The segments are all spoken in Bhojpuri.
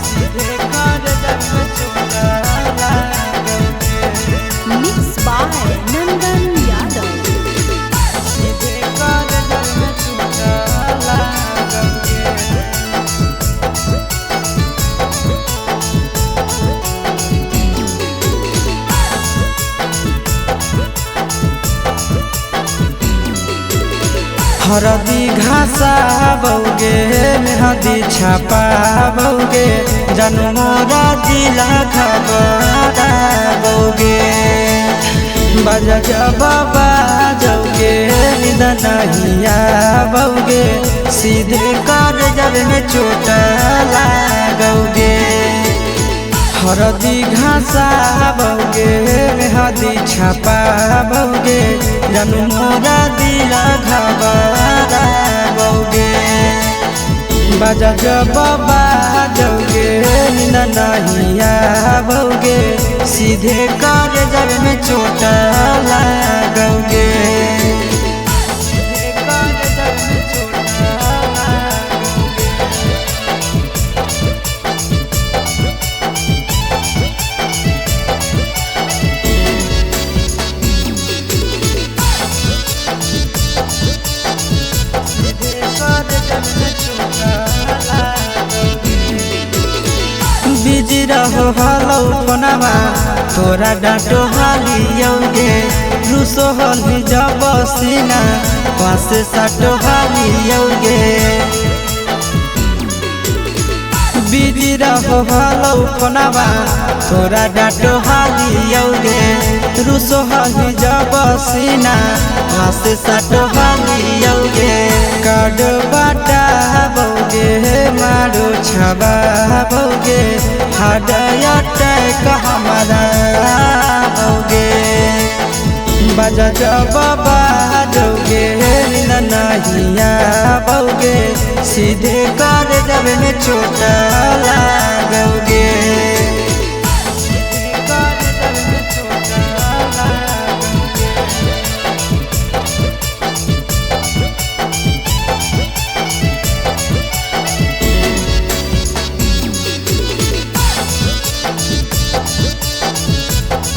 सीधे कर जब में चोटा लागोगे। मिक्स बाय नंदन यादव। सीधे कर जब में चोटा लागोगे। हरदी घासा बौगे मेहदी छापा बौगे जनमोरा दिला खबरा बौगे। बजा जब बाजोगे नींद नहीं आवोगे। सीधे कर जब में चोट लागोगे। हरदी घासा बौगे मेहदी छापा बौगे जनमोरा दिला घबरा बौगे। बजा जब बाजोगे नींद नहीं आवोगे। सीधे कर जब में चोट लागोगे। सीधे कर जब में चोट लागोगे। बिजी रहो हलो फोनमा तोरा डांटो हालियोगे। रूसो हली जब सीना पास साटो हालियोगे। बिजी रहो हलो फोनमा तोरा डांटो हालियोगे। रूसो हली जब सीना पास साटो हालियोगे। कार्ड बाटा बौगे मारो छबा बौगे। हार्ट अटैक हमारा बौगे। बजा जब बाजोगे नींद नहीं आवोगे। सीधे कर जब में चोट लागोगे।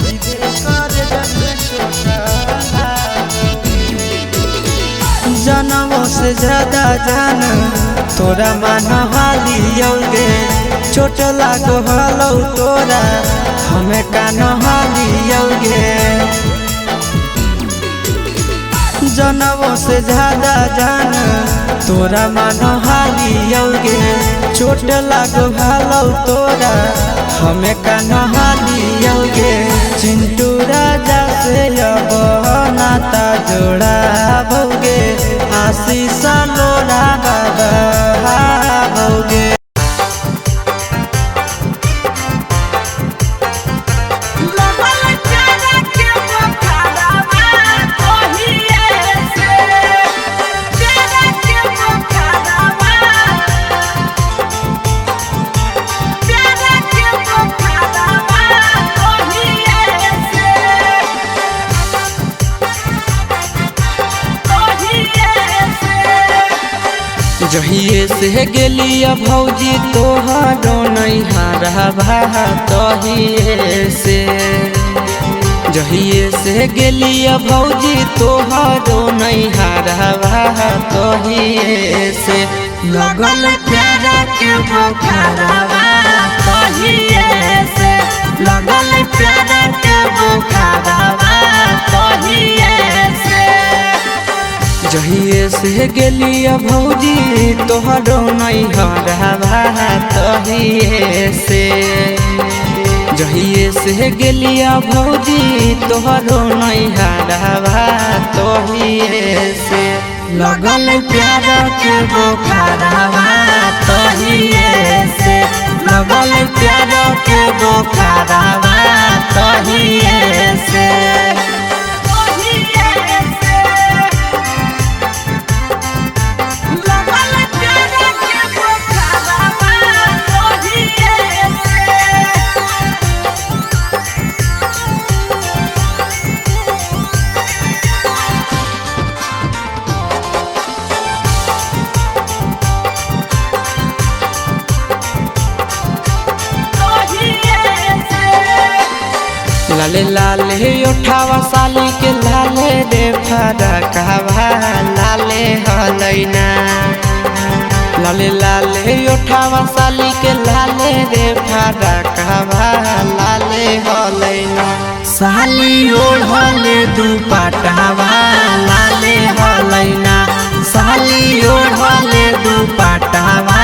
सीधे कर जब में चोट लागोगे। जनमों से ज्यादा जान तोरा मान हालियोगे। चोट लागो हलो तोरा हमें कान हालियोगे। जनमों से ज्यादा जान तोरा मान हालियोगे। चोट लागो हलो तोरा हमें कान हालियोगे। चिंटू राजा से अब नाता जोड़ा बौगे। आशीष लोड़ा बाबा बौगे। जहिए से गेलिया भौजी तोहरो नहीं हारबा तहिए से। जहिए से गेलिया भौजी तोहरो नहीं हारबा तहिए से। लगल प्यारा के बुखारवा तहिए से। लगल प्यारा के बुखारवा तहिए से। जहिए से गेलिया भौजी तोहरो नहीं हारबा तहिए से। जहिए से गेलिया भौजी तोहरो नहीं हारबा तहिए से। लगल प्यार के बुखारवा तहिए से। लगल प्यार के बुखारवा तहिए से। लाले लाले उठावा साली के लाले रे फरकवा लाले हलैना लाले लाले उठावा साली के लाले रे फरकवा लाले हलैना साली ओढ़ले दुपट्टावा लाले हलैना साली ओढ़ले दुपट्टावा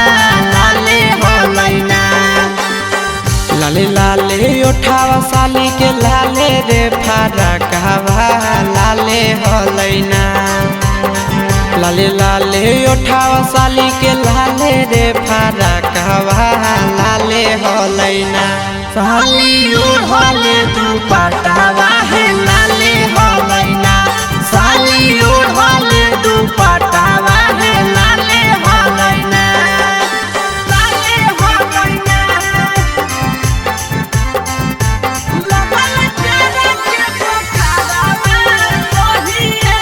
लाले हलैना लाले लाले उठावा साली के लाले रे फरकवा लाले हलैना लाले लाले उठावा साली के लाले रे फरकवा लाले हलैना साली ओढ़ले दुपट्टावा है लाले हलैना साली ओढ़ले दुपट्टावा है लाले हलैना लाले हलैना लगल तेरे के पखावा लोहिए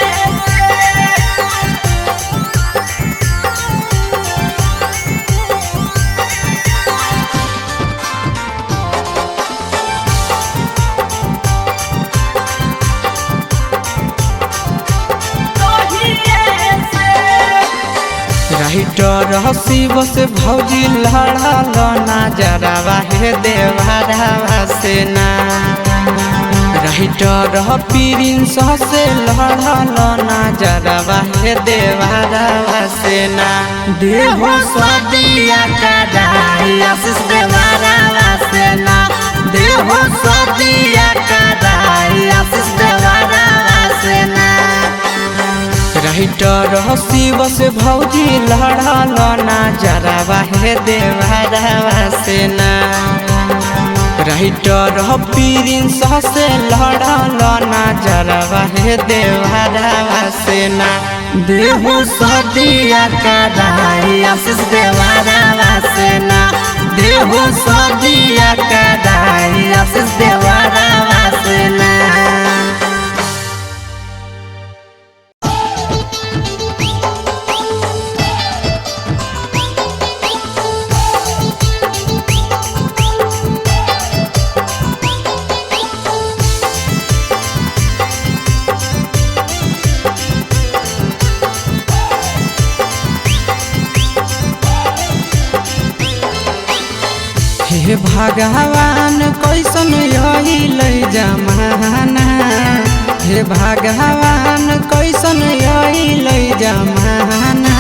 राइटर हसी बस भौजी लड़ल ना जरावा हे देवरावा से ना राइटर प्रिंस से लड़ल ना जरावा हे देवरावा से ना देहो सदिया कदाई आशीष देवरावा से ना देहो सदिया कदाई आशीष देवरावा से ना राइटर हसी बस भौजी लड़ल ना जरावा हे देवरावा से ना राइटर प्रिंस से लड़ल ना जरावा हे देवरावा से ना देहो सदिया कदाई आशीष देवरावा से ना देहो सदिया कदाई आशीष देवरावा से ना हे भगवान कैसन अइल जमाना हे भगवान कैसन अइल जमाना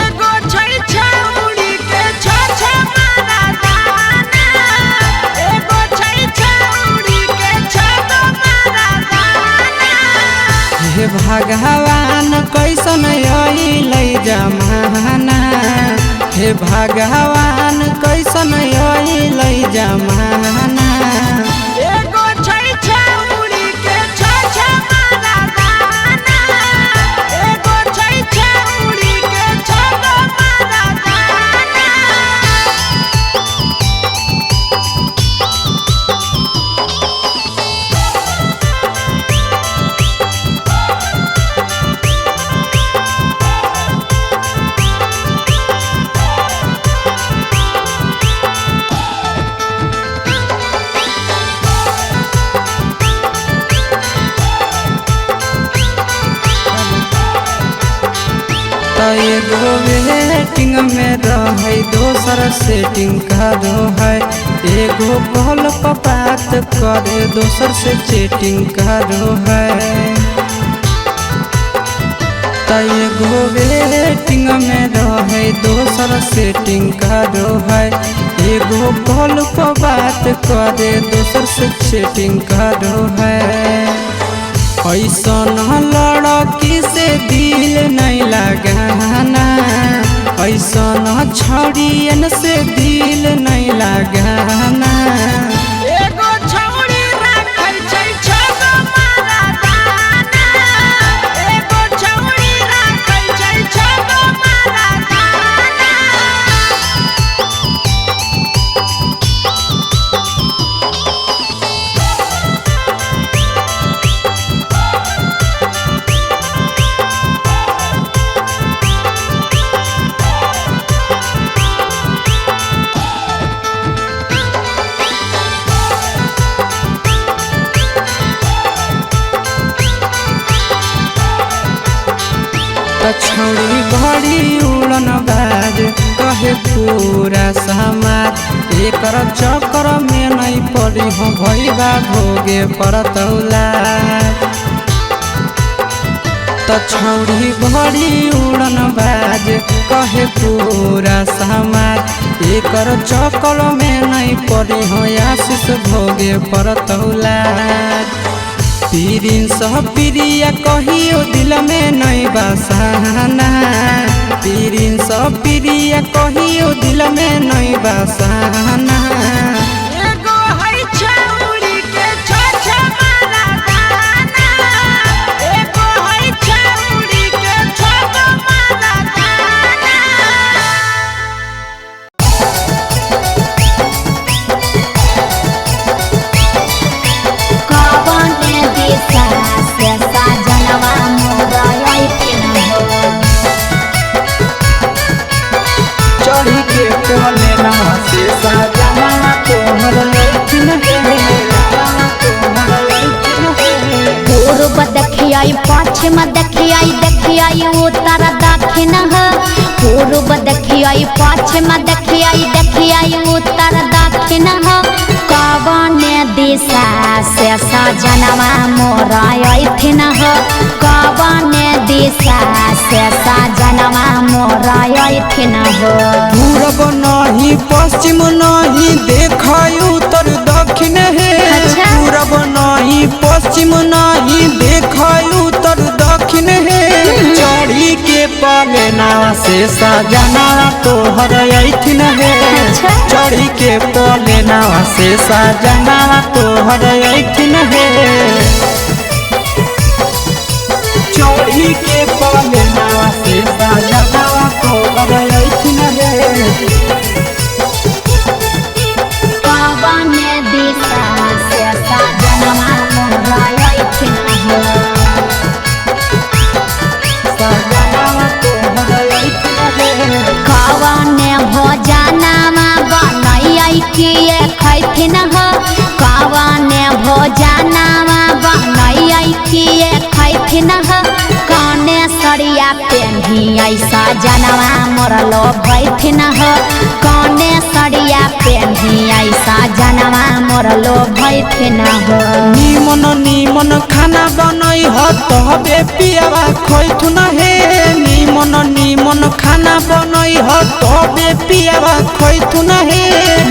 एगो छै छौरी के छ मारा दाना एगो छै छौरी के छ मारा दाना हे भगवान कैसन अइल जमाना हे भगवान कैसन अइल जमाना एगो छै छौरी के छ मारा दाना एगो छै छौरी के छ मारा दाना एगो वेटिंग में रहे दोसर सेटिंग करो है एगो कॉल पर बात करे दोसर से चैटिंग करो है एगो वेटिंग में रहे दोसर सेटिंग करो है एगो कॉल पर बात करे दोसर से चैटिंग करो है ऐसन लड़की से दिल नहीं लगाना ऐसन छौड़ियन से दिल नहीं लगाना एगो छौड़ी राखै छै छ मारा दाना एगो छौड़ी राखै छै छ मारा दाना छौड़ी बड़ी उड़न बाज कहे पूरा समाज एकर चक्कर में नहीं पड़ी हो भैया भोगे परतौला तो छौड़ी बड़ी उड़न बाज कहे पूरा समाज एकर चक्कर में नहीं पड़ी हो आशीष भोगे परतौला पीरिन सह प्रिया कहियो दिल में नहीं बसाना पीरिन सह प्रिया कहियो दिल में नहीं बसाना एगो है छौड़ी के छोछे मारा गाना एगो है छौड़ी के छोछे मारा गाना कवने दिशा से साजनवा मोराई फिन हो चढ़ी के कोले ना से साजना तोहर लैकिन पूर्व देखियाई पश्चिम देखियाई उत्तर दक्षिण पूर्व देखियाई पश्चिम देखियाई उत्तर दक्षिण कवने दिशा से सजनवा मोराई फिन कवने दिशा से सजनवा मोराई फिन पूरब नहीं पश्चिम नहीं देखाई उत्तर दक्षिण है अच्छा। पूरब नहीं पश्चिम नहीं देखाई उत्तर दक्षिण है चढ़ी के पलेना से सजना तोहर ऐठिन है अच्छा। चढ़ी के पलेना से सजना तोहर ऐठिन है चढ़ी के पलेना से सजना तोहर ऐठिन है कवने दिशा से सजनवा मोराई फिन कवने भोजनमा बनैयै किए खैथिन कवने भोजनमा बनैयै किए खैथिन कने सरिया पेन्हियै सजनवा मोरलो भैथिन कने सरिया पेन्हियै सजनवा मोरलो भैथिन निमन निमन खाना बनई ह तबे पियावा खैथुन हे निमन निमन खाना बनई ह तबे पियावा खैथुन हे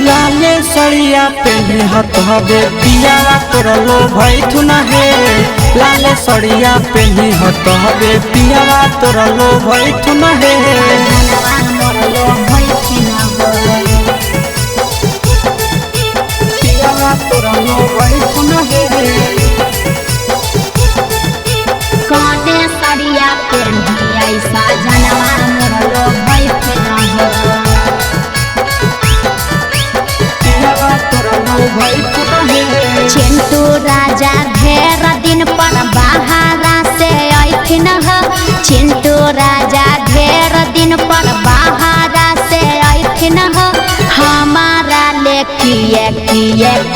लाले सड़िया पेन्हे ह तबे पियावा तोरलो भैथुन हे लाले सड़िया पेन्हे ह तबे पियावा तोरलो भैथुन हे सजनवा मोरलो भैथिन पियावा तोरलो भैथुन हे कने सरिया पेन्हियै सजनवा मोरलो भैथिन चिंटू राजा ढेर दिन पर बाहरा से ऐथिन चिंटू राजा ढेर दिन पर बाहरा से ऐथिन हमारा ले किए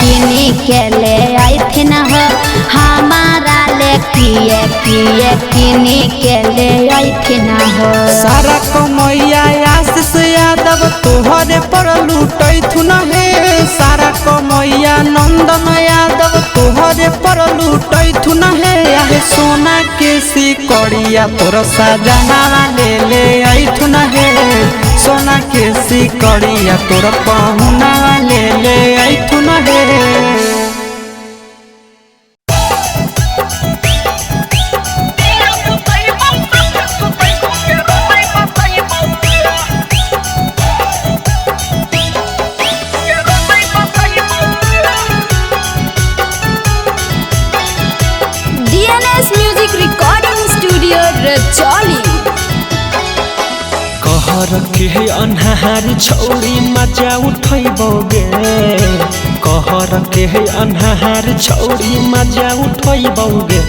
किनी के ले ऐथिन हमारा ले किए किनी के ले ऐथिन सारा कमैया आशीष यादव तोहरे पर लूटैथुन हे सारा कमैया नंदन यादव तोहरे पर लूटैथुन हे आहे सोना के सिकड़िया तोर सजना ले ऐथुन हे सोना के सिकड़िया तोर पहुना ले ऐथुन हे DNS Music Recording Studio Rajoli कहर के अन्हार छौड़ी मजा उठैबौगे कहर के अन्हार छौड़ी मजा उठैबौगे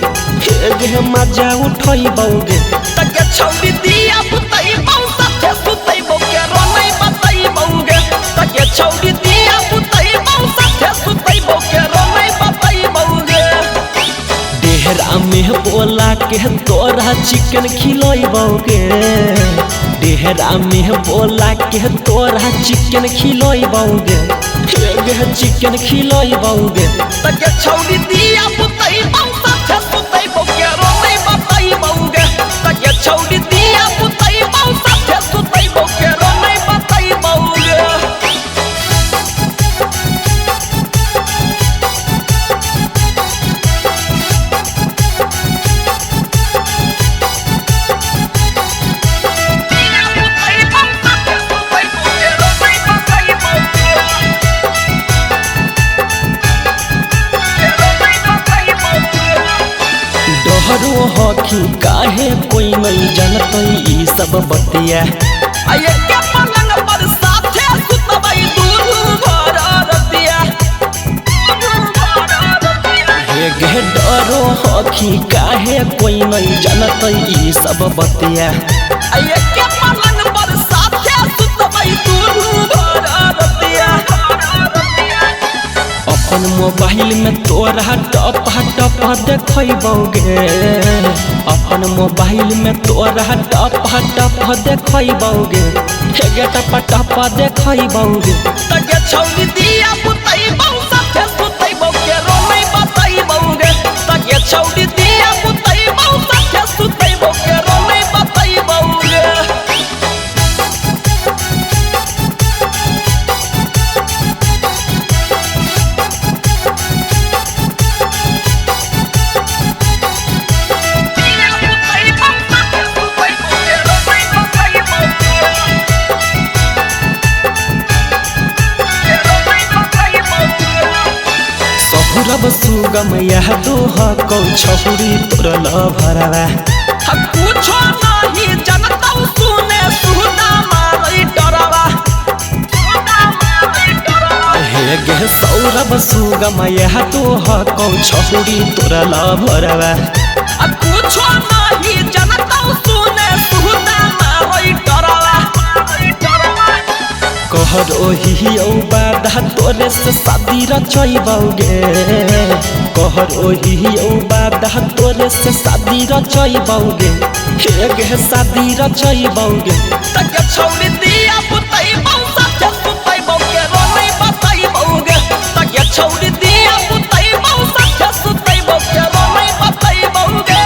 हे गे मजा उठैबौगे तके छौड़ी दिया पुतैबौ साथे सुतैबौ के रोनै बतैबौगे तके छौड़ी दिया पुतैबौ साथे सुतैबौ के रोनै बतैबौगे डेहरा में बोला के तोरा तोरा चिकन खिलैबौगे डेहरा में बोला के तोरा चिकन खिलैबौगे गे चिकन खिलैबौगे तके छौरी दिया पुतई बौसा थे सुतई बौके रोनै बताई बौगे तके छौरी दिया पुतई बौसा थे सुतई बौके रोनै बताई बौगे डहरो हखी काहे कोई नहीं जानतै ई सब बतिया आये के पलंग पर साथे सुतबै दुनु घर रतिया हे गे डरो हखी काहे कोई नहीं जानतै ई सब बतिया आये के पलंग पर साथे सुतबै दुनु घर रतिया अपन मोबाइल में तोरा टप टप देखैबौगे अपन मोबाइल में तोरा टप टप देखैबौगे हे गे टप टप देखैबौगे तके छौरी दिया पुतई बौसा थे सुतई बौके रोनै बताई बौगे तके छौरी दिया पुतई बौसा थे सुतई बौके रोनै बताई बौगे सहुरब सुगम यह दोह कौ छहुरी तोर लभरवा कुछो नहीं जनतौ सुने सुना मारै डरवा हे गे सौरभ सुगम यह दोह कौ छहुरी तोर लभरवा कुछो नहीं जनतौ सुने सुना मारै डरवा कहर ओही औ बाधा तोरे से शादी रचैबौगे कहर ओही औ बाधा तोरे से शादी रचैबौगे हे गे शादी रचैबौगे तके छौरी दिया पुतई बौसा थे सुतई बौके रोनै बताई बौगे तके छौरी दिया पुतई बौसा थे सुतई बौके रोनै बताई बौगे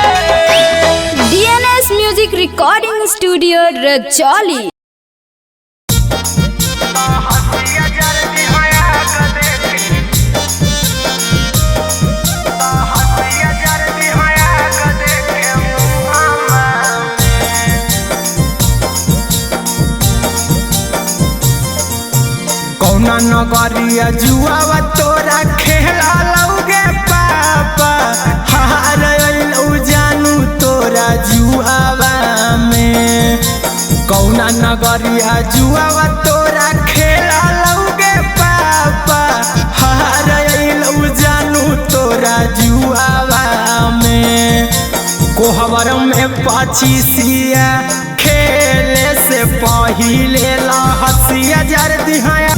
DNS Music Recording Studio Rajoli। कौना नगरिया जुआवा तोरा खेला लौगे पापा हार लौ जानू तोरा जुआवा में कौना नगरिया जुआवा तोरा खेला लौगे पापा हार लौ जानू तोरा जुआवा में कोहबर में पचीसिया खेले से पहिले हसिया जर दिहाया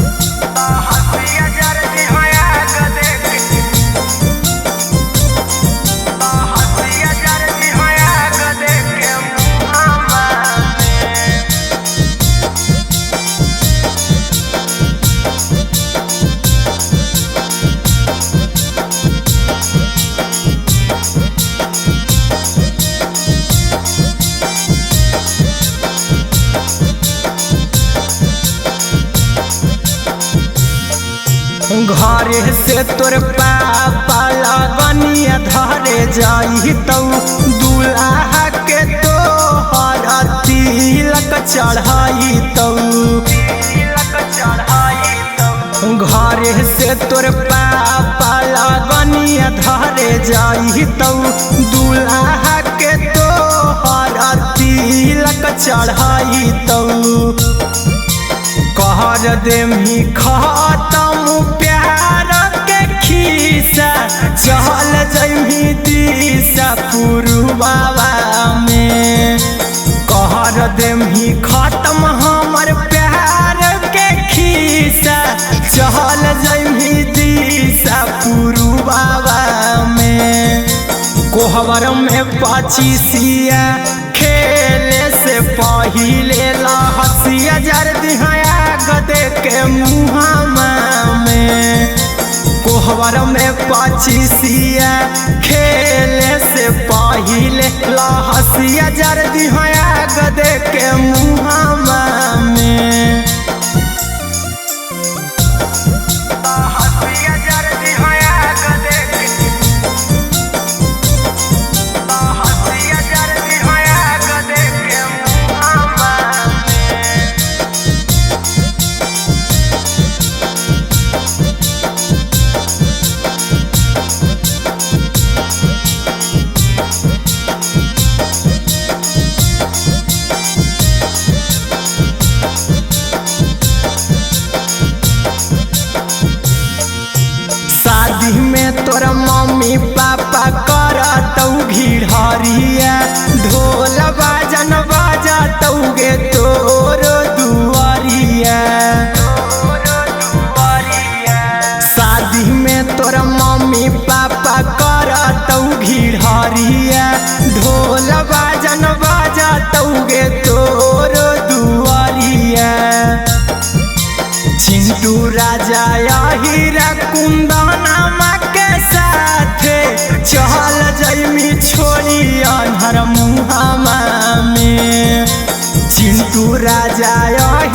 घरे से तोर पापा लगनिया धरे जाई तौ दूल्हा के तोहर तिलक चढ़ाई तौ घरे से तोर पापा लगनिया धरे जाई तौ दूल्हा के तोहर तिलक चढ़ाई तौ कहर देमी खत्म प्यार के खीसा चल जमी दिशा पुरुबाबा में कहर देमी खत्म हमर प्यार के खीसा चल जमी दिशा पुरुबाबा में कोहबर में पचीसिया खेले से पहिले लहसिया जर दिहाया गदे के मुहामा में कोहबर में पचीसिया खेले से पहिले लहसिया जर दिहाया गदे के मुहामा में शादी में तोरा मम्मी पापा करतौ घिढ़रिया ढोल बाजन बाजतौ गे तोर दुआरिया शादी में तोरा मम्मी पापा करतौ घिढ़रिया ढोल बाजन बाजतौ गे तोर दुआरिया चिंटू राजा हीरा कुंदनमा के साथे चल जैमी छोड़ी अन्हर मुहामा में चिंटू राजा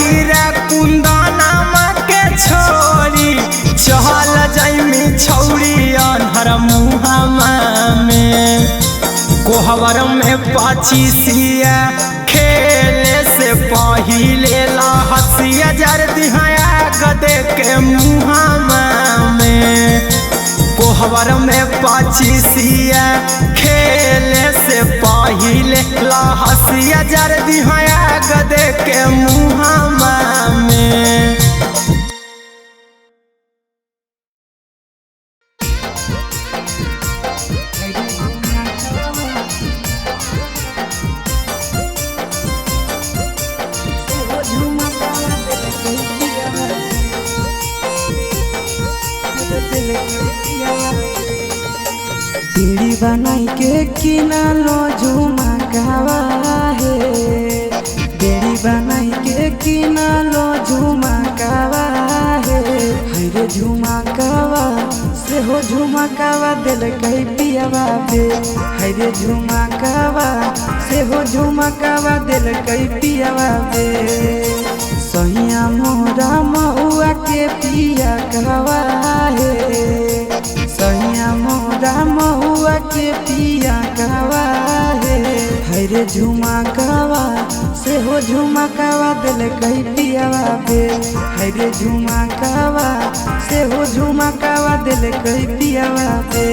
हीरा कुंदनमा के छोड़ी चल जैमी छौड़ी अन्हर मुहामा में कोहबर में पचीसिया खेले से पहिले लहसिया जर दिहाया गदे के मुहामा में कोहबर में पचीसिया खेले से पहिले लहसिया जर दिहाया गदे के मुहामा में बीड़ी बनाई के किनालो झुमकावा है बीड़ी बनाई के किनालो झुमकावा है हरे झुमकावा से हो झुमकावा दिल कई पियावा बे हरे झुमकावा से हो झुमकावा दिल कई पियावा बे सैया मोरा महुआ के पिया कहवा है सैया मोरा महुआ के पिया कहवा है हरे झुमकावा से हो झुमकावा दिल कई पियावा बे हरे झुमकावा से हो झुमकावा दिल कई पियावा बे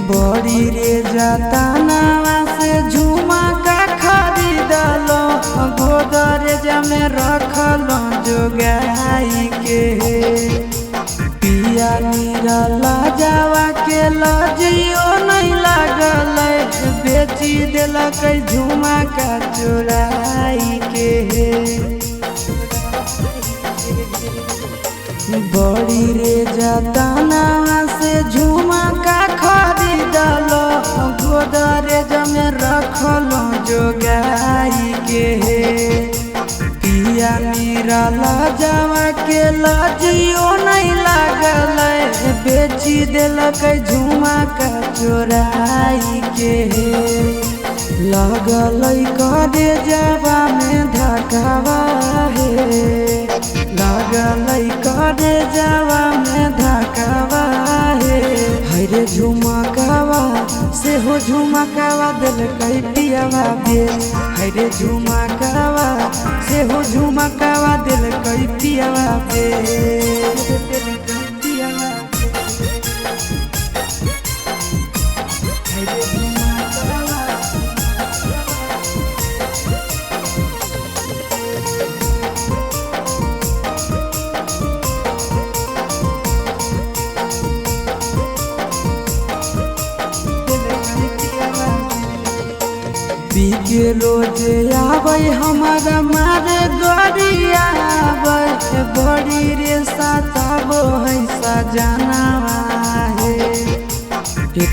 बड़ी रे जतनावा से झुमका खरीदलो गोदरेज में रखलो जोगाई के पिया नीरा लाजावा के लजियो नहीं लागल बेची दिलक झुमका चोराई के बड़ी रे जतनावा से झुमका खरीदलो गोदरेज में रखलो जोगाई के पिया नीरा लाजावा के लजियो नहीं लागल बेची दिलक झुमका चोराई के लगल करे जावा में धकावा है लगल करे जावा में धकावा है हरे झुमकावा से हो झुमकावा दिल कई पियावा बे हरे झुमकावा से हो झुमकावा दिल कई पियावा बे के रोज आवे हमारा मारे गोरिया बड़ी रे सताबो है सजनावा है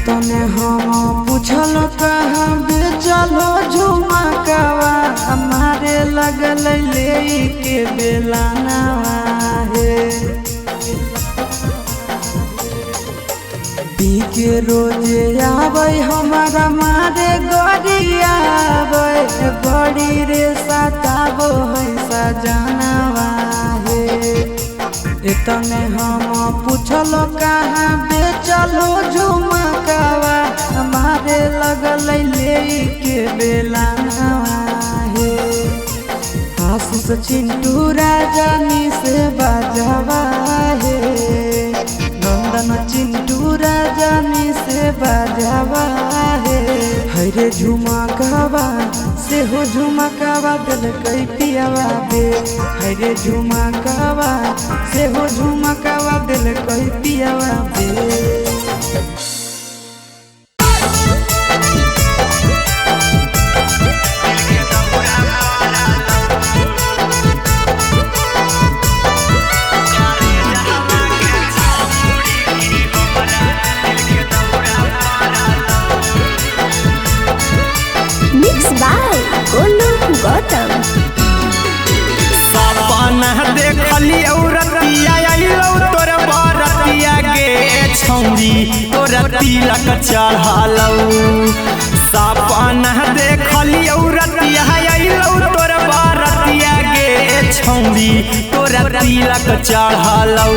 तने हम पूछल कहाँ बेचलो झुमकावा हमारे लगल ले के बेलानावा है पी के रोज आवे हमारा मारे गोरिया बड़ी रे सताबो है सजनावा है तने हम पूछल कहाँ बेचलो झुमकावा हमारे लगल ले के बेलानावा है आशीष चिंटू राजानी से बाजावा है नंदन चिंटू राजानी से बाजावा है हरे झुमकावा से हो झुमकावा दिल कई पियावा बे हरे झुमकावा से हो झुमकावा दिल कई पियावा बे गौतम सपना देखली औरतिया आइलो तोर बरतिया गे छौरी तोर तिलक चढ़ालौ सपना देखली औरतिया आइलो तोर बरतिया गे छौरी तोर तिलक चढ़ालौ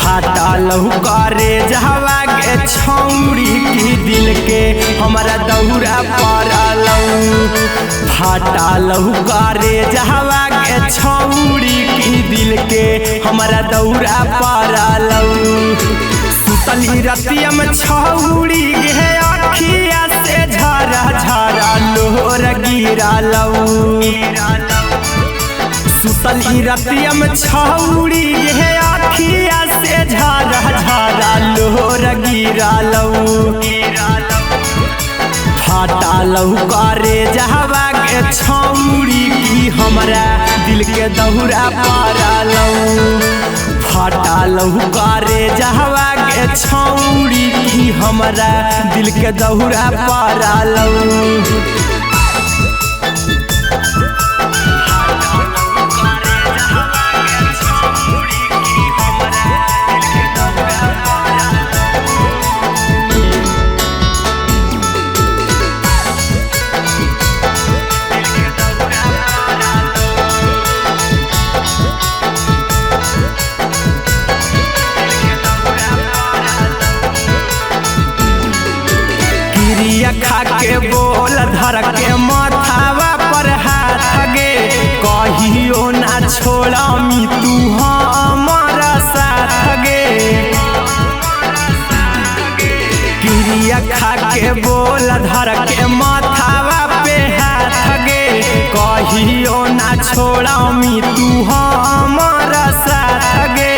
फाटलौ करे जहवा गे छौरी की दिल के हमारा दौरा पड़लौ फाटलौ करे जहवा गे छौरी की दिल के हमारा दौरा पड़लौ सुतली रतिया में छौरी गे अखिया से झरा झरा लोर गिरलौ सुतली रतिया में छौरी गे अखिया से झरा झरा लोर गिरलौ फाटलौ करे जहवा गे छौरी की हमरा दिल के दौरा पड़लौ फाटलौ करे जहवा गे छौरी की हमरा दिल के दौरा पड़लौ खा के बोल धर के माथावा पर हाथ गे कहियो ना छोड़मी तू हमारा साथ गे क्रिया खा के बोल धर के माथावा पे हाथ गे कहियो ना छोड़मी तू हमारा साथ गे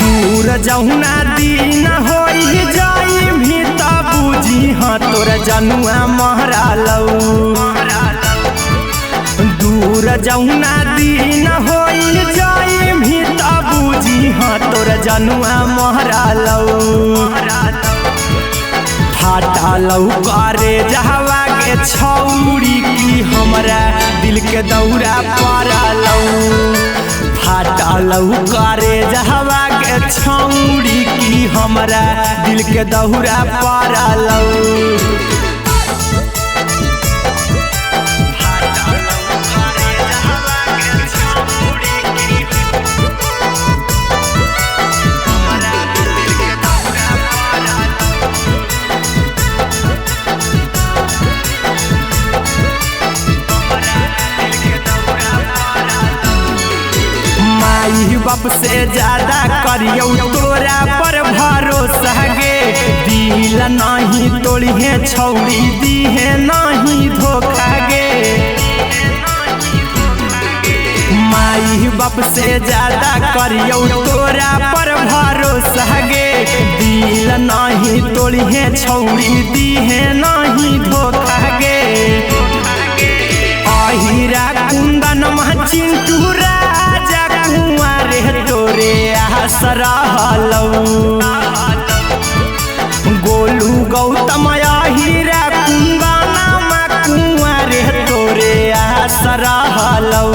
दूर जहुना दिन होई जाई भी बुझी हाँ तोर जनुआ महरालौ दूर जहुना दिन होई जाई भी बुझी हाँ तोर जनुआ महरालौ फाटलौ करे जहवा गे छौरी की हमरा दिल के दौरा पड़लौ फाटलौ करे जहवा गे छौरी की हमरा दिल के दौरा पड़लौ बाप से ज्यादा करियो तोरा पर भरोसा गे दिल नहीं तोड़िए छौरी दीहे नहीं धोखा गे माई बाप से ज्यादा करियो तोरा पर भरोसा गे दिल नहीं तोड़िए छौरी दीहे नहीं धोखा हीरा कुंदन मह चिंटू राजा कुंवर तोरे आसरहलौ गोलू गौतम हीरा कुंदन मह कुंवर तोरे आसरहलौ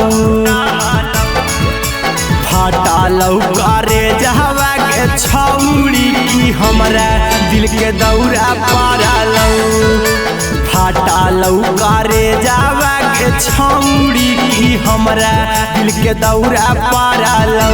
फाटलौ करे जहवा के छौड़ी की हमरा दिल के दौरा पारलौ फाटलौ करे जावा के छौड़ी की हमरा दिल के दौरा पारलौ।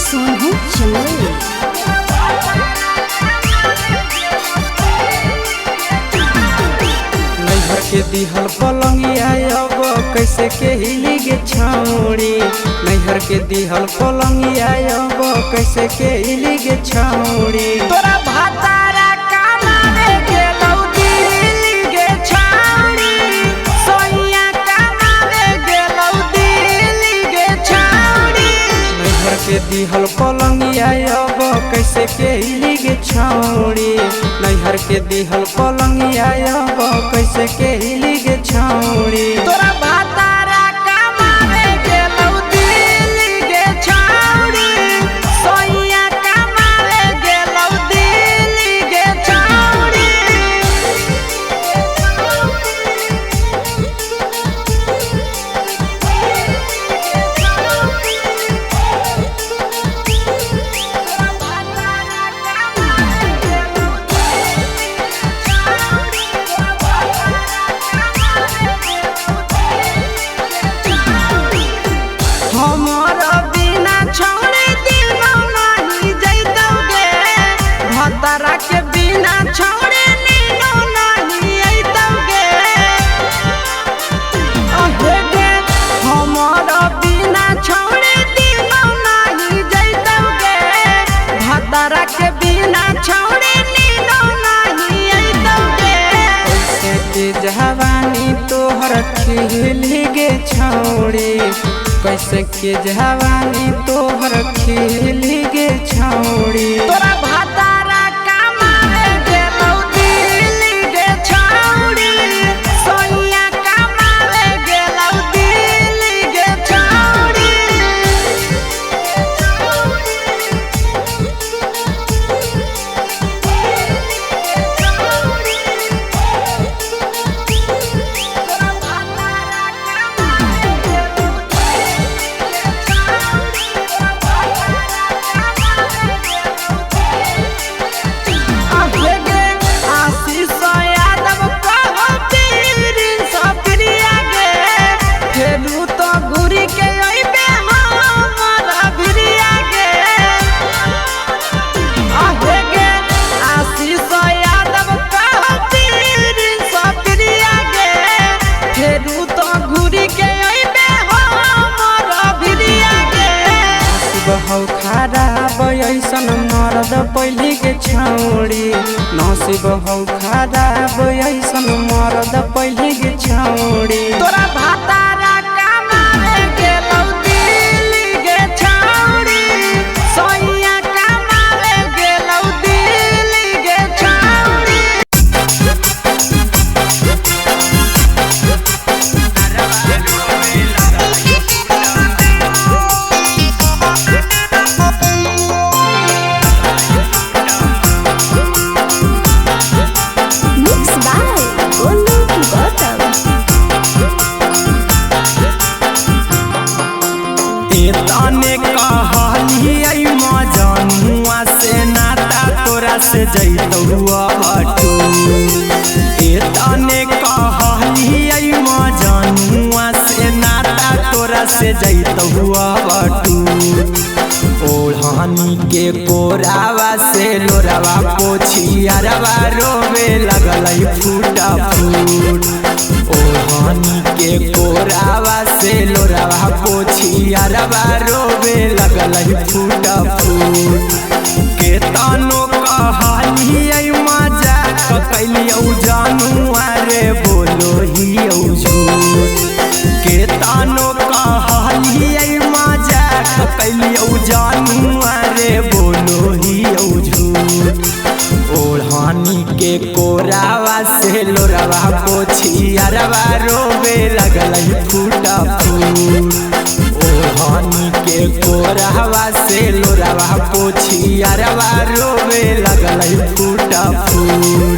सोनू चंदेल नैहर के दिहल पलंगिया अब कैसे के हिली गे छौड़ी नैहर के दिहल पलंगिया अब कैसे के हिली गे छौड़ी तोरा भातारा कमावे गेलौ दिल्ली गे छौड़ी सोनिया कमावे गेलौ दिल्ली गे छौड़ी नैहर के दिहल पलंगिया अब कैसे के हिली गे छौड़ी नैहर के दिहल पलंगिया अब कैसे के हिली गे छौड़ी तोरा भातारा कमावे गेलौ दिल्ली गे छौड़ी सोनिया कमावे गेलौ दिल्ली गे छौड़ी हमारा बिना छोड़े दिनो नहीं जैतोगे भतरा के बिना छोड़े नीनो नहीं अइतोगे अहेगे हमारा बिना छोड़े दिनो नहीं जैतोगे भतरा के बिना छोड़े नीनो नहीं अइतोगे कैसे के जवानी तोहर खिली गे छौड़ी कैसे के जवानी तोहर खिली गे छौड़ी तोरा भातारा कमावे गेलौ दिल्ली गे छौड़ी सोनिया कमावे गेलौ दिल्ली गे छौड़ी अहेगे आशीष यादव कहो पीरी सप्रिया गे फेरू तो घुरी के अइबे हमरा भिरिया गे अहेगे आशीष यादव कहो पीरी सप्रिया गे फेरू तो घुरी के अइबे हमरा भिरिया गे बहु खराब ऐसन मर्द पहली के छौड़ी नसीब हौ खराब ऐसन मर्द पहली के छौड़ी तोरा भातारा कमावे गेलौ दिल्ली गे छौड़ी सोनिया कमावे गेलौ दिल्ली गे छौड़ी मिक्स बाय गोलू गौतम ताने कहलियै मजनुआ से नाता तोरा से जैतौ हटू ताने कहलियै मजनुआ से नाता तोरा से जैतौ हटू ओढ़ानी के कोरावा से लोरावा पोछियारवा रोवे लगलै फूटा फूट ओढ़ानी के कोरावा से लोरावा पोछियारवा रोवे लगलै फूटा फूट के तानो कहलियै मजाक कैलियौ जानुआ कोरावा से लोरावा पोछी अरवा रोवे लगल फूटा फूल। ओढ़नी के कोरावा से लोरावा पोछी अरवा रोवे लगल फूटा फूल।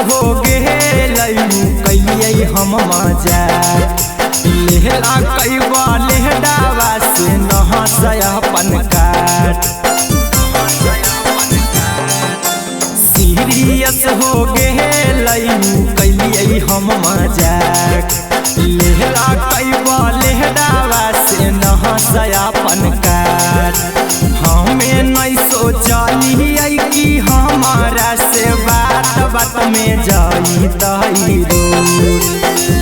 हो कैलिए हम मजाक लेहरा कैबा लेहडावा से नहसयापन काट। सीरियस हो कैलिए हम मजाक लेहरा कैबा लेहडावा से नहसयापन काट। हमें नहीं सोचलिए कि हमारा से बात में जाई तई रोड।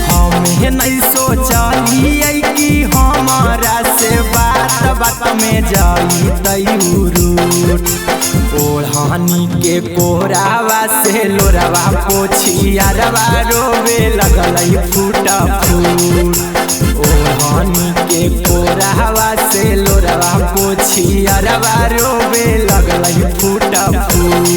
हमें नहीं सोचलिए कि हमारा से बात में जाई तई रोड। ओढ़नी के कोरावा से लोरावा पोछी अरवा रोवे लगल फूटा फूल। ओढ़नी के कोरावा से लोरावा पोछी अरवा रोवे लगल फूटा फूल।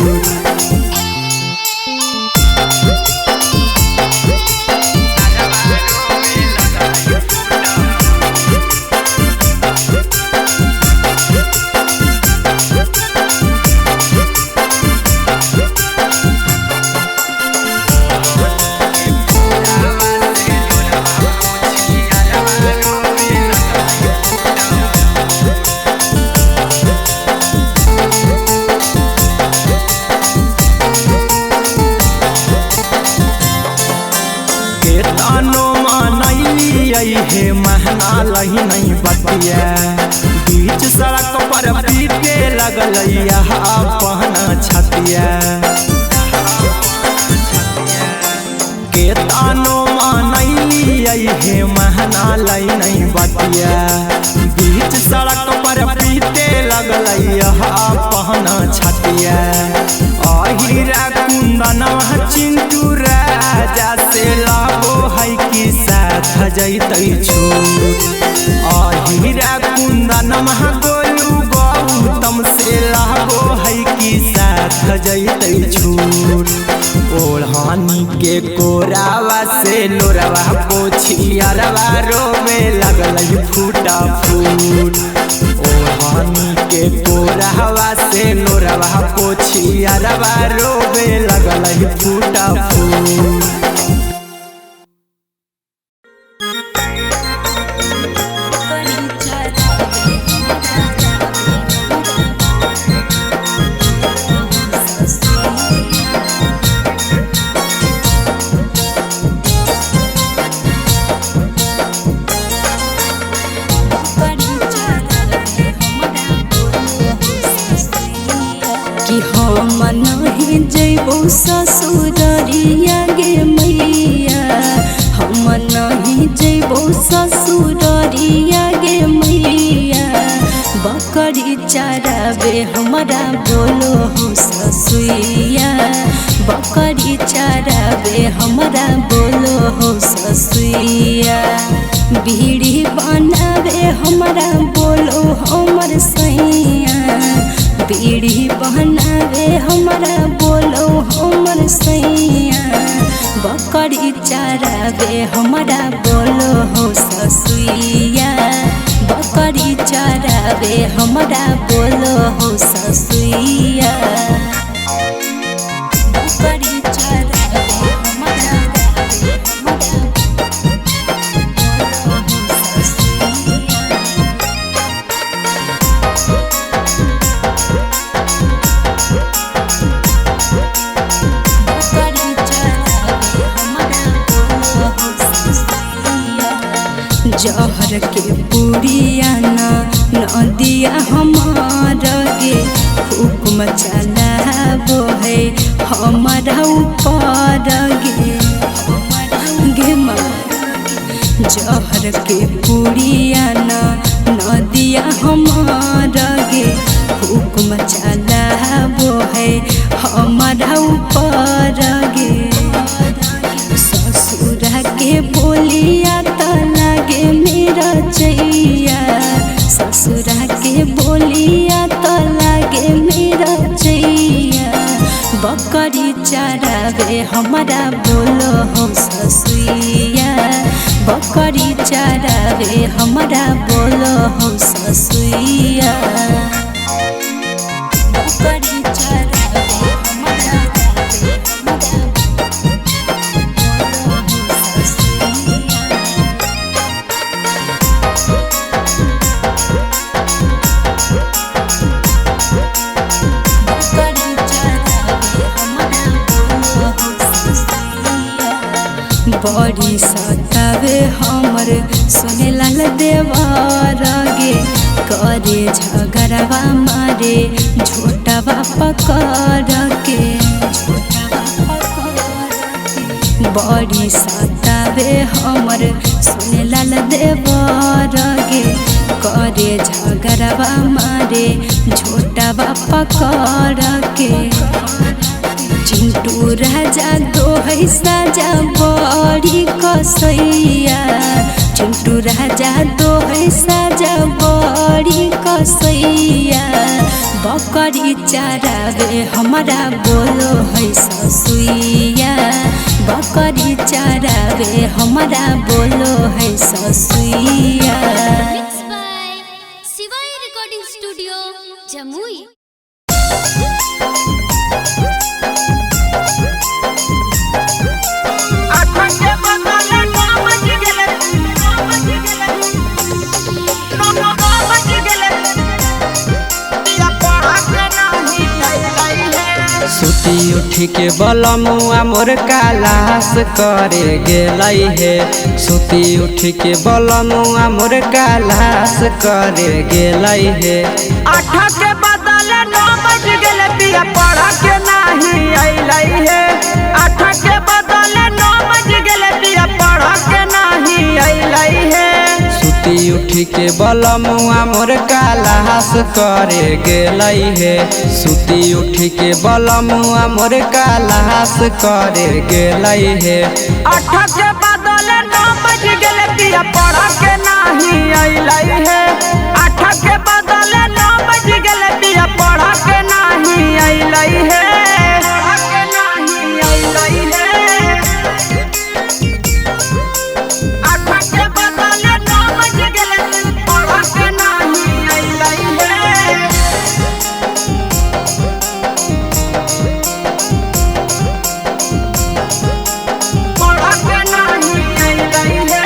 हे महना लही नहीं बतिया बीच सड़क पर पीटे लगल पहना छतिया। के तानो मानैलिए हे महना लही नहीं बतिया बीच सड़क पर पीटे लगल पहना छतिया। अहिरा कुंदनवा चिंटू राजा से लागो है कि साथ जैतै छूट। अहिरा कुंदनवा गोलू गौतम से लागो है कि साथ जैतै छूट। ओढ़नी के कोरावा से लोरावा पोछी अरवा रोवे लगल फूटा फूट। ओढ़नी के कोरावा से लोरावा पोछी अरवा रोवे लगल फूटा फूट। ससुररिया गे मैया हम नहीं जैबो ससुररिया गे मैया। बकरी चराबे हमारा बोलो हो ससुइया। बकरी चराबे हमारा बोलो हो ससुइया। बीड़ी बनाबे हमारा बोलो हमर सैया। बीड़ी बनावे हमारा बोलो हमर सैया। बकरी चरावे हमारा बोलो हो ससुइया। बकरी चरावे हमारा बोलो हो ससुइया। बकरी चरावे हमारा बोलो हो ससुइया। जह जहर के पुड़िया न दिया हमार गे हुक्म चलाबो है हमारा ऊपर गे माँ जहर के पुड़िया न दिया हमार गे हुक्म चलाबो है हमारा ऊपर गे ससुरा के बोलिया त लागे मेरा चैया ससुरा के बोलिया त लागे मेरा चैया बकरी चरावे हमारा बोलो हो ससुइया बकरी चरावे हमारा बोलो हो ससुइया बकरी चरावे हमारा बड़ी सतावे हमर सुने लाल देवर गे करे झगड़वा मारे झोटवा पकड़ के बड़ी सतावे हमर सुने लाल देवर गे करे झगड़वा मारे झोटवा पकड़ के चिंटू राजा दोहै साजा बड़ी कसैया चिंटू राजा दोहै साजा बड़ी कसैया बकरी चरावे हमारा बोलो है ससुइया बकरी चरावे हमारा बोलो है ससुइया Mixed by Shivai Recording Studio, Jamui. सुती उठी के बलमुआ मोर कालास करे गेलै हे सुती उठी के बलमुआ मोर कालास करे गेलै हे 8 के बदले 9 बज गेले पिया पढ़ा के नहीं अइलै हे 8 के बदले 9 बज गेले पिया पढ़ा के नहीं अइलै हे सुती उठी के बलमुआ मोर कालास करे गेलै हे सुती उठी के बलमुआ मोर कालास करे गेलै हे 8 के बदले 9 बज गेले पिया पढ़ा के नहीं अइलै हे 8 के बदले 9 बज गेले पिया पढ़ा के नहीं अइलै हे पढ़ा के नहीं अइलै हे 8 के बदले 9 बज गेले पढ़ा के नहीं अइलै हे पढ़ा के नहीं अइलै हे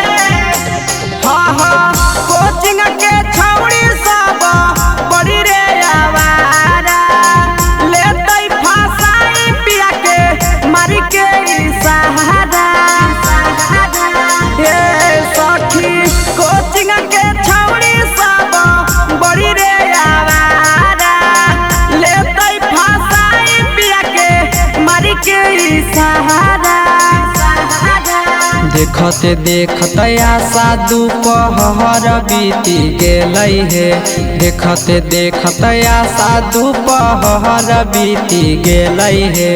हाँ हाँ कोचिंग के छौड़ी सब बड़ी रे आवारा लेतै फसाई पिया के मारी के सहारा हे सखी कोचिंग के छौड़ी सब बड़ी रे आवारा लेतै फसाई पिया के मारी के सहारा देखते देखते आशा दोपहर बीती गेलै हे देखते देखते आशा दोपहर बीती गेलै हे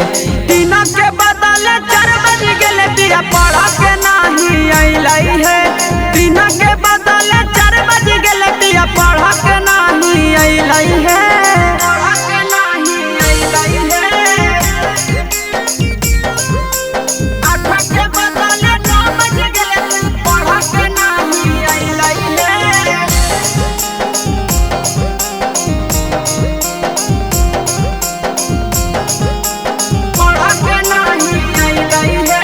3 के बदले 4 बज गेले पिया पढ़ा के नहीं अइलै हे 3 के बदले 4 बज गेले पिया पढ़ा के नहीं अइलै हे पढ़ा के नहीं अइलै हे 8 के बदले 9 बज गेले पढ़ा के नहीं अइलै हे पढ़ा के नहीं अइलै हे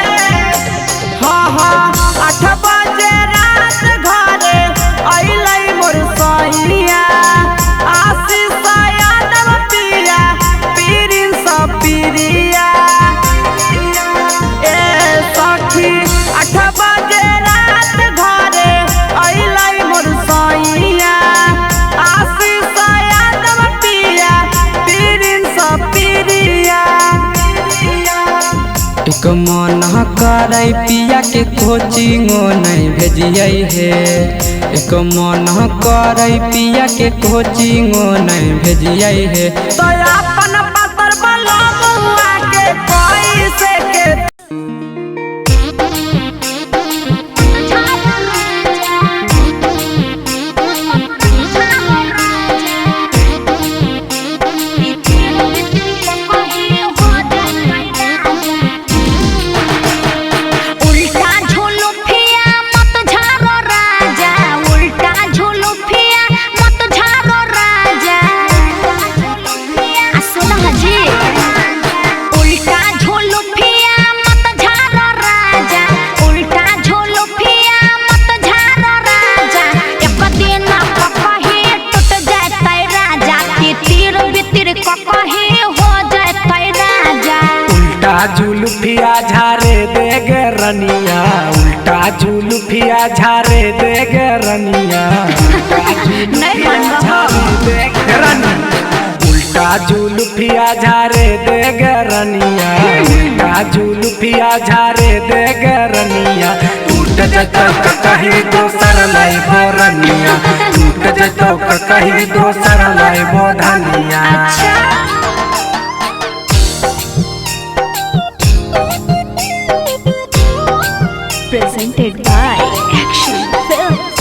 हाँ हाँ 8 बजे रात घरे अइलै मन करे पिया के कोचिंगो नहीं भेजिए हे। एक मन करे पिया के कोचिंगो नहीं भेजिए हे। तो अपन पतर बला बुआ के कोई से के जुल्फिया झारे देगे रनिया, उल्टा जुल्फिया झारे देगे रनिया, उल्टा जुल्फिया झारे देगे रनिया, उल्टा जुल्फिया झारे देगे रनिया। टूट जतो कहीं दोसर लाइबो रनिया, टूट जतो कहीं दोसर लाइबो धनिया। Presented by Action Films.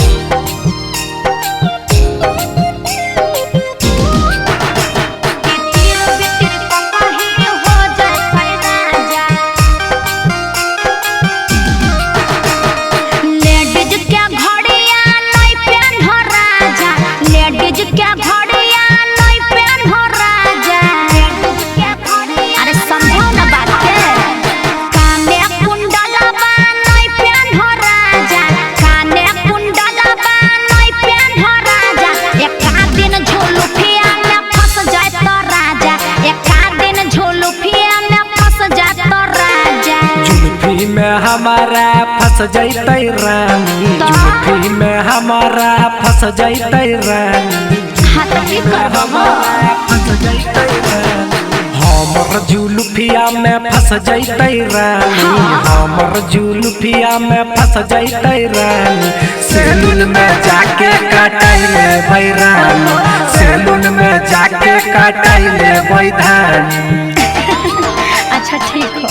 हमारा फंस जैतै रानी, जुल्फी में हमारा फंस जैतै रानी, हमारा फंस जैतै रानी। हमर जुल्फिया में फंस जैतै रानी, हमर जुल्फिया में फंस जैतै रानी। सैलून में जाके काटैले बैरानी, सैलून में जाके काटैले बैधानी। अच्छा ठीक हो।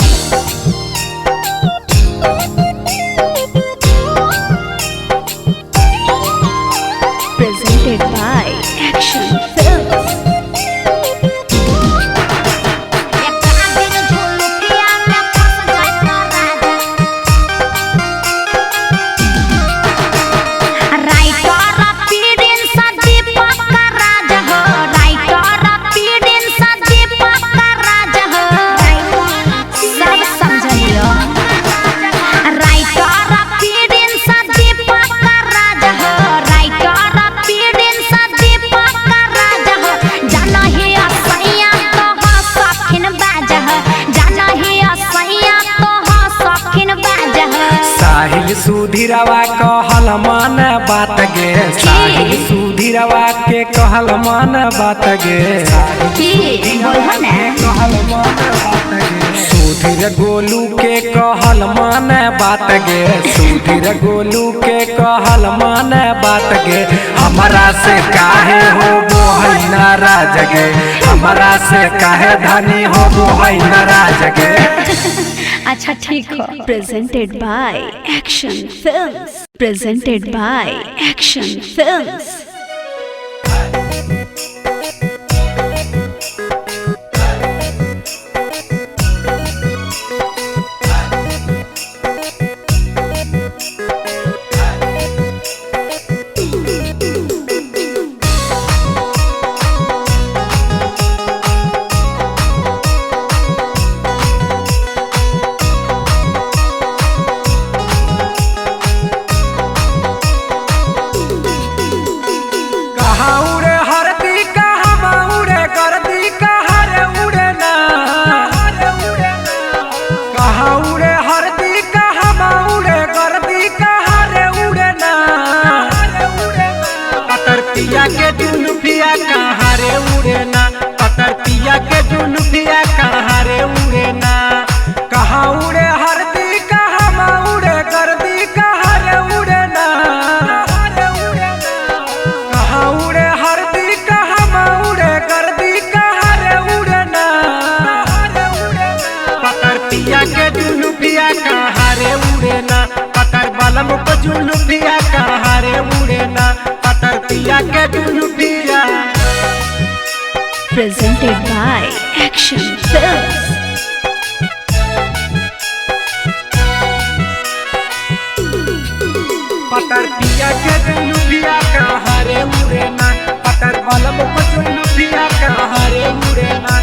Presented by Action Films. साहिल सुधीरवा कहल मन बात गे, साहिल सुधीरवा के कहल मन बात गे, सुधीर गोलू के कहल मन बात गे, सुधीर गोलू के कहल मन बात गे। हमरा से काहे हो वो है नाराज गे, हमरा से काहे धनी हो वो है नाराज गे। अच्छा ठीक हो। Presented by Action Films. Presented by Action Films. के जुल्फिया कहाँ रे उड़े ना, कहाँ उड़े हरदी बलम को जुलुफिया कहाँ रे उड़े ना पतर पिया के जुलुफिया। Presented by Action Films. पतर पिया के जुलुफिया कहाँ रे उड़े ना पतर बलम को जुलुफिया कहाँ रे उड़े ना।